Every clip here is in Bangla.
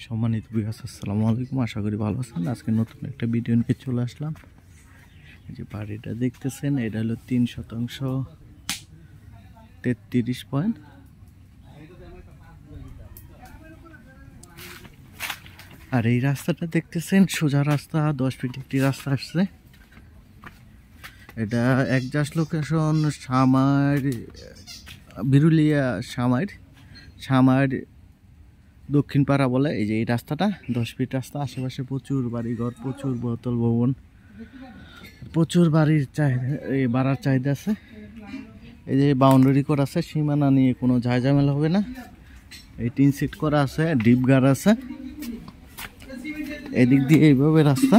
সম্মানিত ভিউয়ার্স, আসসালামু আলাইকুম। আশা করি ভালো আছেন। আজকে নতুন একটা ভিডিও নিয়ে চলে আসলাম। এই যে বাড়িটা দেখতেছেন, এটা হলো 3 শতাংশ 33 পয়েন্ট। আর এই রাস্তাটা দেখতেছেন সোজা রাস্তা, 10 ফিট একটি রাস্তা আসছে। এটা exhaust location summer, Birulia summer দক্ষিণ পাড়া বলে। এই যে এই রাস্তাটা 10 ফিট রাস্তা, আশেপাশে প্রচুর বাড়িঘর, প্রচুর বহুতল ভবন, প্রচুর বাড়ির চাহিদা, এই বাড়ার চাহিদা আছে। এই যে বাউন্ডারি করা আছে, সীমানা নিয়ে কোনো ঝামেলা হবে না। এই 3 সিট করা আছে, ডিপ গার আছে। এদিক দিয়ে এইভাবে রাস্তা,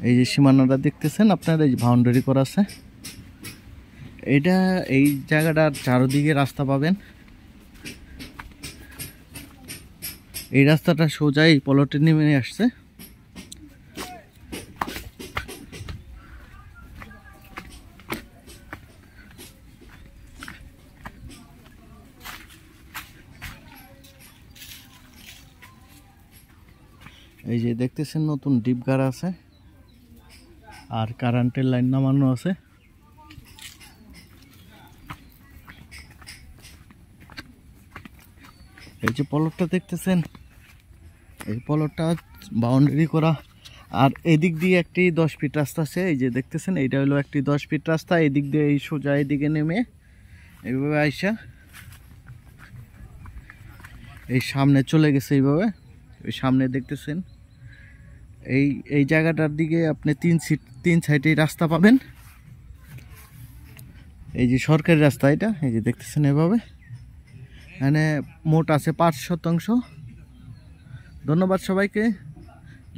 এই যে সীমানাটা দেখতেছেন আপনারা, এই যে বাউন্ডারি করা আছে। এটা এই জায়গাটার চারদিকে রাস্তা পাবেন। এই রাস্তাটা সোজাই পলটে নেমে আসছে। এই যে দেখতেছেন নতুন ডিপ গার আছে, আর কারেন্টের লাইন নামানো আছে। এই যে পলটটা দেখতেছেন, এই পলটটা বাউন্ডারি করা। আর এদিক দিয়ে একটি 10 ফিট রাস্তা আছে। এই যে দেখতেছেন, এইটা হলো একটি 10 ফিট রাস্তা। এদিক দিয়ে এই সোজা এদিকে নেমে এইভাবে আইসা এই সামনে চলে গেছে। এইভাবে ওই সামনে দেখতেছেন, এই জায়গাটার দিকে আপনি 3 সাইডে রাস্তা পাবেন। এই যে সরকারি রাস্তা এটা, এই যে দেখতেছেন এভাবে। এখানে মোট আছে 5 শতাংশ। ধন্যবাদ সবাইকে।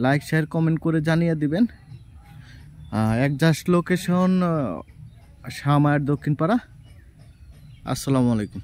লাইক, শেয়ার, কমেন্ট করে জানিয়ে দিবেন। একজাস্ট লোকেশন সামার দক্ষিণ পাড়া। আসসালামু আলাইকুম।